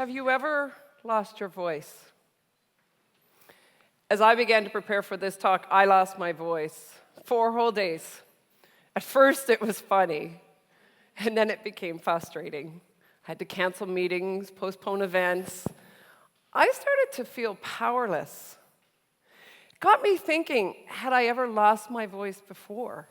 Have you ever lost your voice? As I began to prepare for this talk, I lost my voice. 4 whole days. At first, it was funny, and then it became frustrating. I had to cancel meetings, postpone events. I started to feel powerless. It got me thinking, had I ever lost my voice before?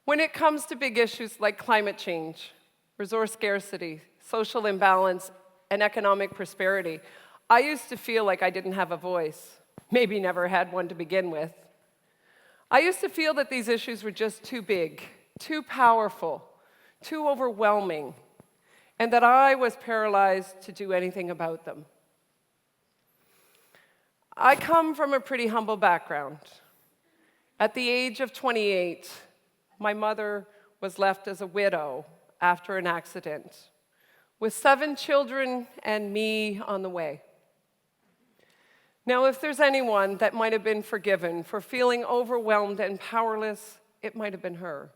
When it comes to big issues like climate change, resource scarcity, social imbalance, and economic prosperity, I used to feel like I didn't have a voice, maybe never had one to begin with. I used to feel that these issues were just too big, too powerful, too overwhelming, and that I was paralyzed to do anything about them. I come from a pretty humble background. At the age of 28, my mother was left as a widow after an accident, with 7 children and me on the way. Now, if there's anyone that might have been forgiven for feeling overwhelmed and powerless, it might have been her.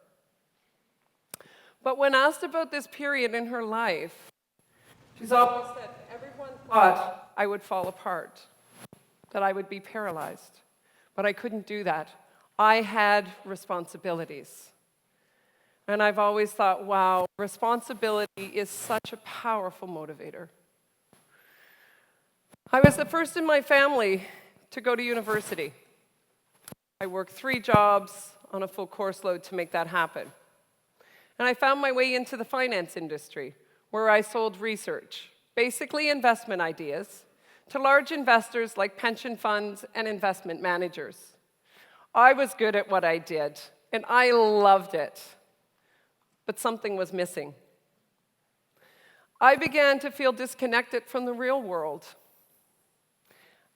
But when asked about this period in her life, she's always said, everyone thought I would fall apart, that I would be paralyzed. But I couldn't do that. I had responsibilities. And I've always thought, wow, responsibility is such a powerful motivator. I was the first in my family to go to university. I worked 3 jobs on a full course load to make that happen. And I found my way into the finance industry, where I sold research, basically investment ideas, to large investors like pension funds and investment managers. I was good at what I did, and I loved it. But something was missing. I began to feel disconnected from the real world.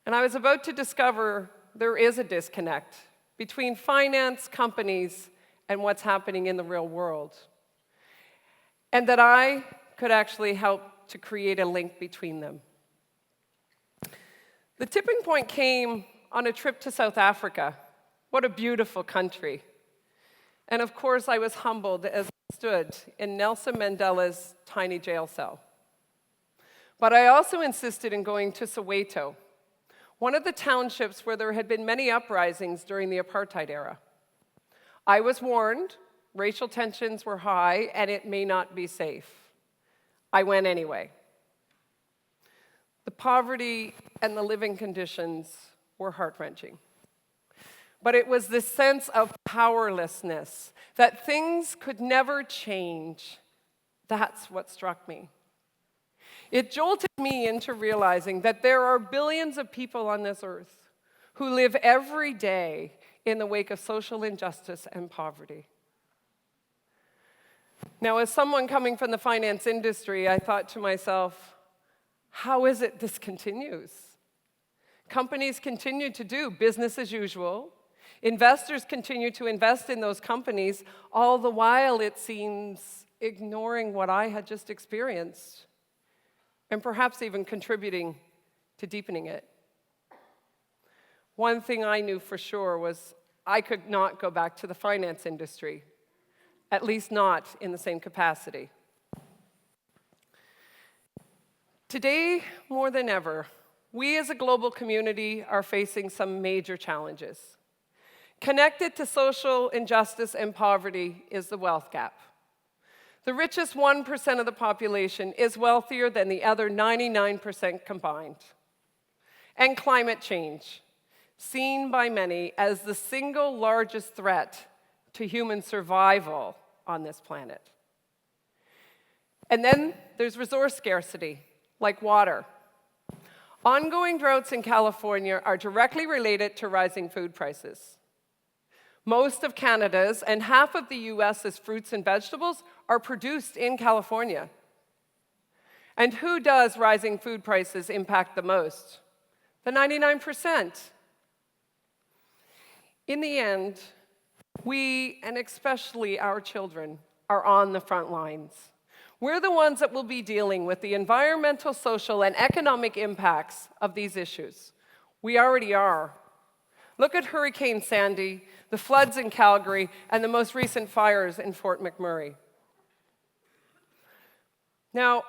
And I was about to discover there is a disconnect between finance, companies, and what's happening in the real world. And that I could actually help to create a link between them. The tipping point came on a trip to South Africa. What a beautiful country. And of course, I was humbled as I stood in Nelson Mandela's tiny jail cell. But I also insisted in going to Soweto, one of the townships where there had been many uprisings during the apartheid era. I was warned racial tensions were high and it may not be safe. I went anyway. The poverty and the living conditions were heart-wrenching. But it was this sense of powerlessness, that things could never change. That's what struck me. It jolted me into realizing that there are billions of people on this earth who live every day in the wake of social injustice and poverty. Now, as someone coming from the finance industry, I thought to myself, how is it this continues? Companies continue to do business as usual. Investors continue to invest in those companies, all the while, it seems, ignoring what I had just experienced, and perhaps even contributing to deepening it. One thing I knew for sure was I could not go back to the finance industry, at least not in the same capacity. Today, more than ever, we as a global community are facing some major challenges. Connected to social injustice and poverty is the wealth gap. The richest 1% of the population is wealthier than the other 99% combined. And climate change, seen by many as the single largest threat to human survival on this planet. And then there's resource scarcity, like water. Ongoing droughts in California are directly related to rising food prices. Most of Canada's and half of the US's fruits and vegetables are produced in California. And who does rising food prices impact the most? The 99%. In the end, we, and especially our children, are on the front lines. We're the ones that will be dealing with the environmental, social, and economic impacts of these issues. We already are. Look at Hurricane Sandy, the floods in Calgary, and the most recent fires in Fort McMurray. Now,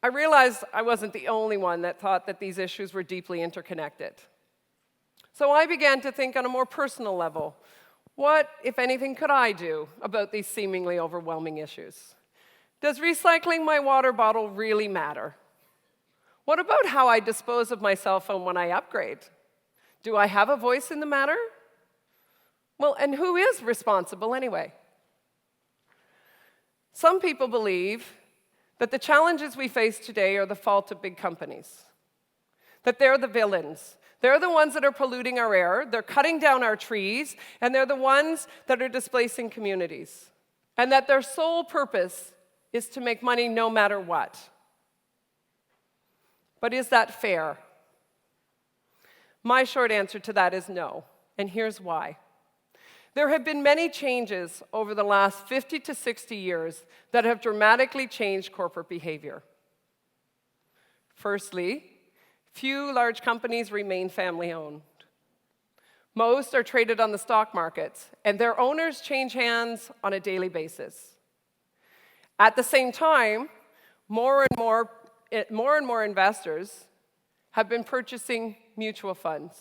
I realized I wasn't the only one that thought that these issues were deeply interconnected. So I began to think on a more personal level. What, if anything, could I do about these seemingly overwhelming issues? Does recycling my water bottle really matter? What about how I dispose of my cell phone when I upgrade? Do I have a voice in the matter? Well, and who is responsible anyway? Some people believe that the challenges we face today are the fault of big companies, that they're the villains. They're the ones that are polluting our air, they're cutting down our trees, and they're the ones that are displacing communities, and that their sole purpose is to make money no matter what. But is that fair? My short answer to that is no, and here's why. There have been many changes over the last 50 to 60 years that have dramatically changed corporate behavior. Firstly, few large companies remain family-owned. Most are traded on the stock markets, and their owners change hands on a daily basis. At the same time, more and more investors have been purchasing mutual funds.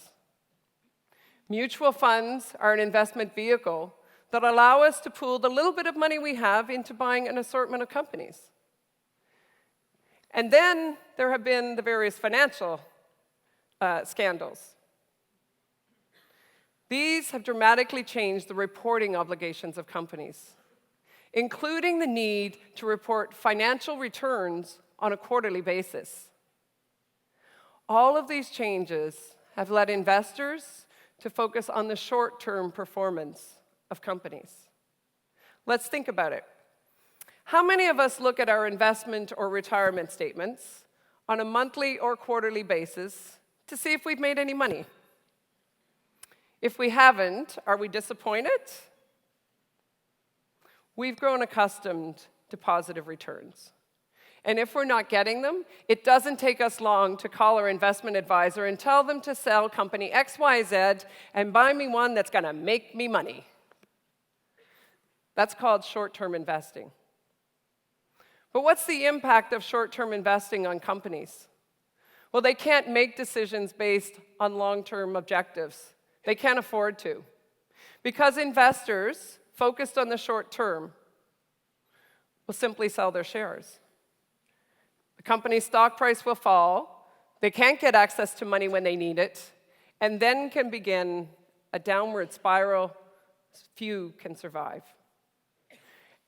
Mutual funds are an investment vehicle that allow us to pool the little bit of money we have into buying an assortment of companies. And then there have been the various financial scandals. These have dramatically changed the reporting obligations of companies, including the need to report financial returns on a quarterly basis. All of these changes have led investors to focus on the short-term performance of companies. Let's think about it. How many of us look at our investment or retirement statements on a monthly or quarterly basis to see if we've made any money? If we haven't, are we disappointed? We've grown accustomed to positive returns. And if we're not getting them, it doesn't take us long to call our investment advisor and tell them to sell company XYZ and buy me one that's going to make me money. That's called short-term investing. But what's the impact of short-term investing on companies? Well, they can't make decisions based on long-term objectives. They can't afford to. Because investors focused on the short term will simply sell their shares. The company's stock price will fall, they can't get access to money when they need it, and then can begin a downward spiral few can survive.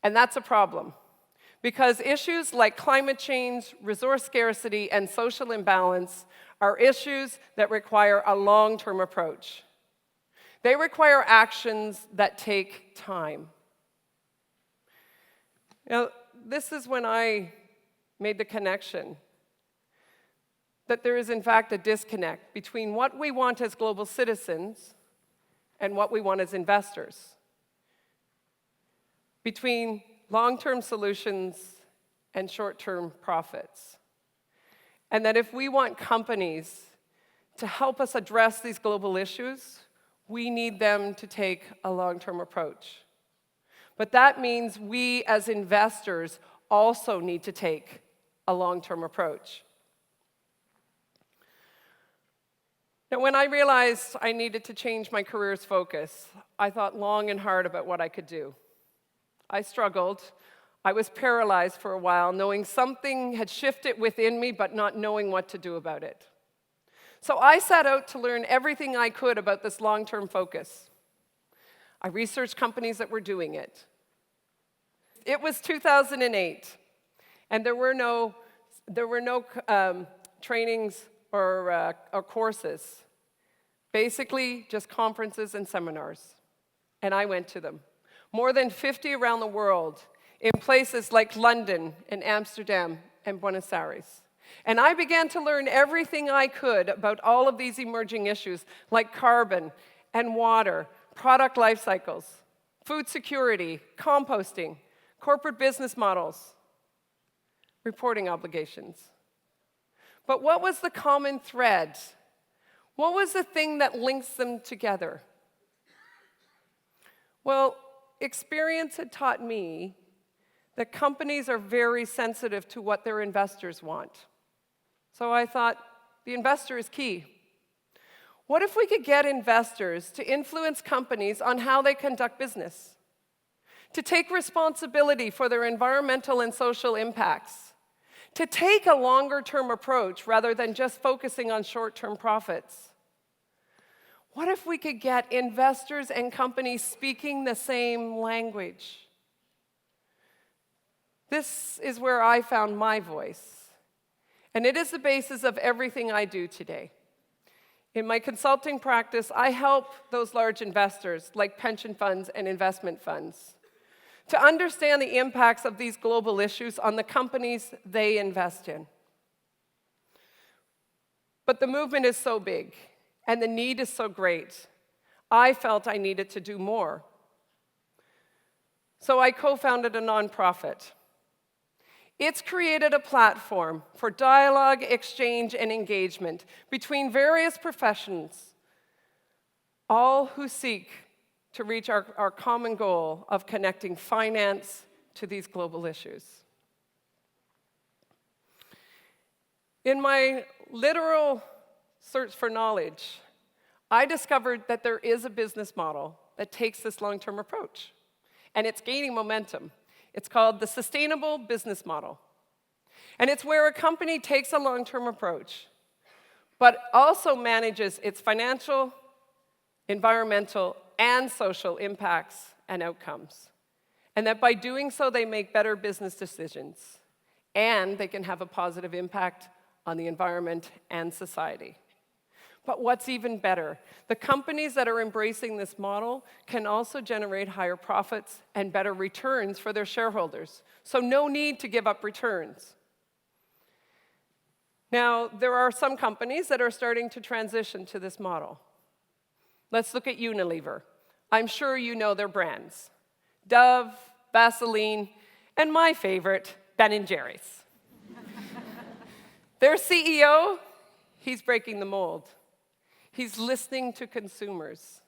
And that's a problem, because issues like climate change, resource scarcity, and social imbalance are issues that require a long-term approach. They require actions that take time. Now, this is when I made the connection that there is, in fact, a disconnect between what we want as global citizens and what we want as investors, between long-term solutions and short-term profits. And that if we want companies to help us address these global issues, we need them to take a long-term approach. But that means we as investors also need to take a long-term approach. Now, when I realized I needed to change my career's focus, I thought long and hard about what I could do. I struggled. I was paralyzed for a while, knowing something had shifted within me, but not knowing what to do about it. So I set out to learn everything I could about this long-term focus. I researched companies that were doing it. It was 2008, and there were no trainings or courses. Basically, just conferences and seminars. And I went to them. More than 50 around the world, in places like London and Amsterdam and Buenos Aires. And I began to learn everything I could about all of these emerging issues, like carbon and water, product life cycles, food security, composting, corporate business models, reporting obligations. But what was the common thread? What was the thing that links them together? Well, experience had taught me that companies are very sensitive to what their investors want. So I thought, the investor is key. What if we could get investors to influence companies on how they conduct business? To take responsibility for their environmental and social impacts? To take a longer-term approach rather than just focusing on short-term profits? What if we could get investors and companies speaking the same language? This is where I found my voice, and it is the basis of everything I do today. In my consulting practice, I help those large investors, like pension funds and investment funds, to understand the impacts of these global issues on the companies they invest in. But the movement is so big, and the need is so great, I felt I needed to do more. So I co-founded a nonprofit. It's created a platform for dialogue, exchange, and engagement between various professions, all who seek to reach our common goal of connecting finance to these global issues. In my literal search for knowledge, I discovered that there is a business model that takes this long-term approach, and it's gaining momentum. It's called the sustainable business model. And it's where a company takes a long-term approach, but also manages its financial, environmental, and social impacts and outcomes. And that by doing so, they make better business decisions, and they can have a positive impact on the environment and society. But what's even better, the companies that are embracing this model can also generate higher profits and better returns for their shareholders. So no need to give up returns. Now, there are some companies that are starting to transition to this model. Let's look at Unilever. I'm sure you know their brands: Dove, Vaseline, and my favorite, Ben & Jerry's. Their CEO, he's breaking the mold. He's listening to consumers.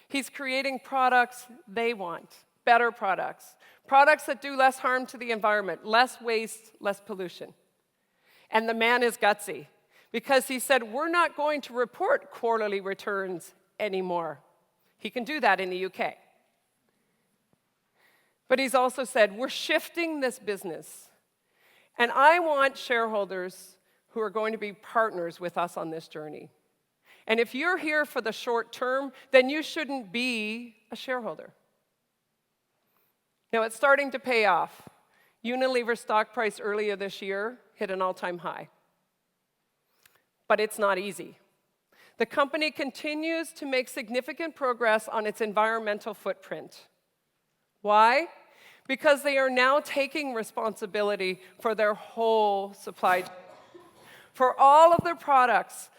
He's creating products they want, better products, products that do less harm to the environment, less waste, less pollution. And the man is gutsy, because he said, we're not going to report quarterly returns anymore. He can do that in the UK. But he's also said, we're shifting this business, and I want shareholders who are going to be partners with us on this journey. And if you're here for the short term, then you shouldn't be a shareholder. Now, it's starting to pay off. Unilever's stock price earlier this year hit an all-time high. But it's not easy. The company continues to make significant progress on its environmental footprint. Why? Because they are now taking responsibility for their whole supply chain. For all of their products,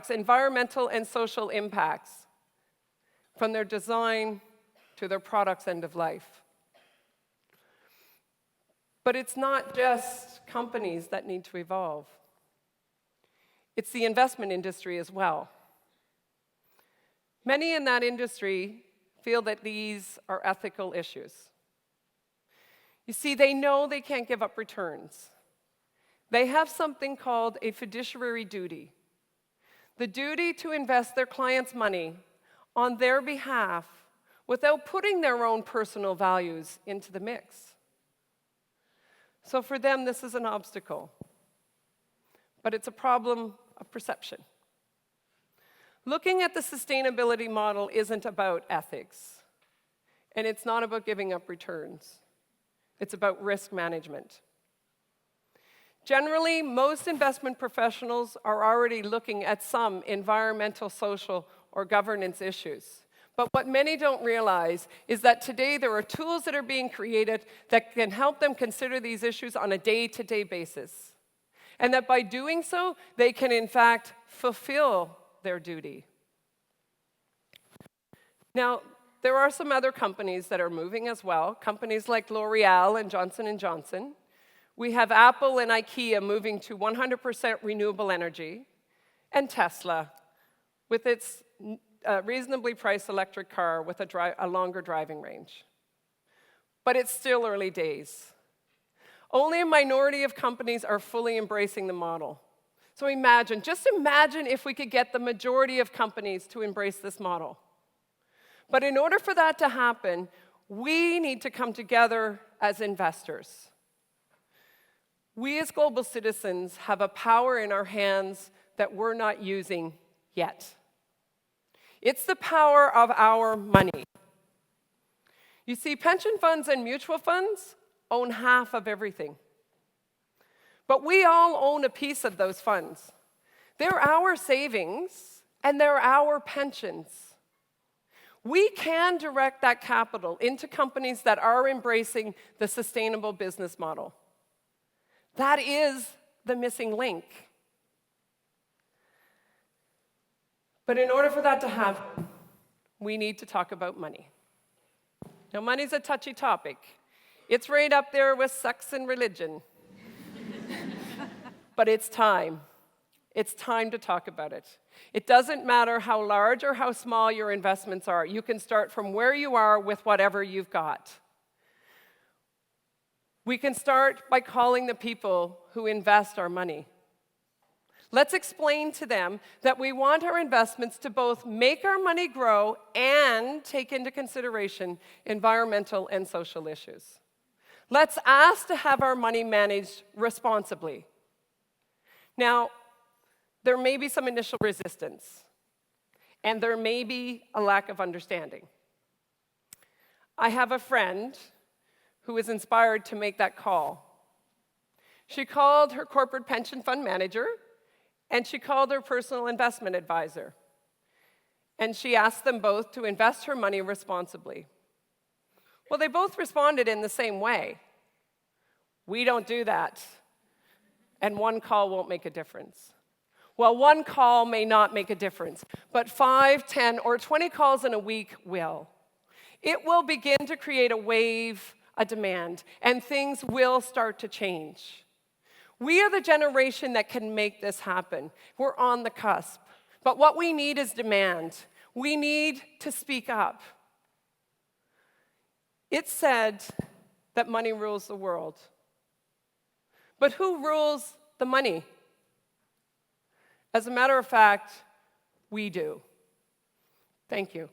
environmental and social impacts, from their design to their product's end of life. But it's not just companies that need to evolve. It's the investment industry as well. Many in that industry feel that these are ethical issues. You see, they know they can't give up returns. They have something called a fiduciary duty, the duty to invest their clients' money on their behalf without putting their own personal values into the mix. So for them, this is an obstacle, but it's a problem of perception. Looking at the sustainability model isn't about ethics, and it's not about giving up returns. It's about risk management. Generally, most investment professionals are already looking at some environmental, social, or governance issues. But what many don't realize is that today there are tools that are being created that can help them consider these issues on a day-to-day basis. And that by doing so, they can in fact fulfill their duty. Now, there are some other companies that are moving as well, companies like L'Oreal and Johnson & Johnson. We have Apple and IKEA moving to 100% renewable energy, and Tesla with its reasonably priced electric car with a longer driving range. but it's still early days. Only a minority of companies are fully embracing the model. So just imagine if we could get the majority of companies to embrace this model. But in order for that to happen, we need to come together as investors. We as global citizens have a power in our hands that we're not using yet. It's the power of our money. You see, pension funds and mutual funds own half of everything. But we all own a piece of those funds. They're our savings, and they're our pensions. We can direct that capital into companies that are embracing the sustainable business model. That is the missing link. But in order for that to happen, we need to talk about money. Now, money's a touchy topic. It's right up there with sex and religion. But it's time. It's time to talk about it. It doesn't matter how large or how small your investments are. You can start from where you are with whatever you've got. We can start by calling the people who invest our money. Let's explain to them that we want our investments to both make our money grow and take into consideration environmental and social issues. Let's ask to have our money managed responsibly. Now, there may be some initial resistance, and there may be a lack of understanding. I have a friend who was inspired to make that call. She called her corporate pension fund manager, and she called her personal investment advisor. And she asked them both to invest her money responsibly. Well, they both responded in the same way. We don't do that. And one call won't make a difference. Well, one call may not make a difference, but 5, 10, or 20 calls in a week will. It will begin to create a wave, a demand, and things will start to change. We are the generation that can make this happen. We're on the cusp. But what we need is demand. We need to speak up. It's said that money rules the world. But who rules the money? As a matter of fact, we do. Thank you.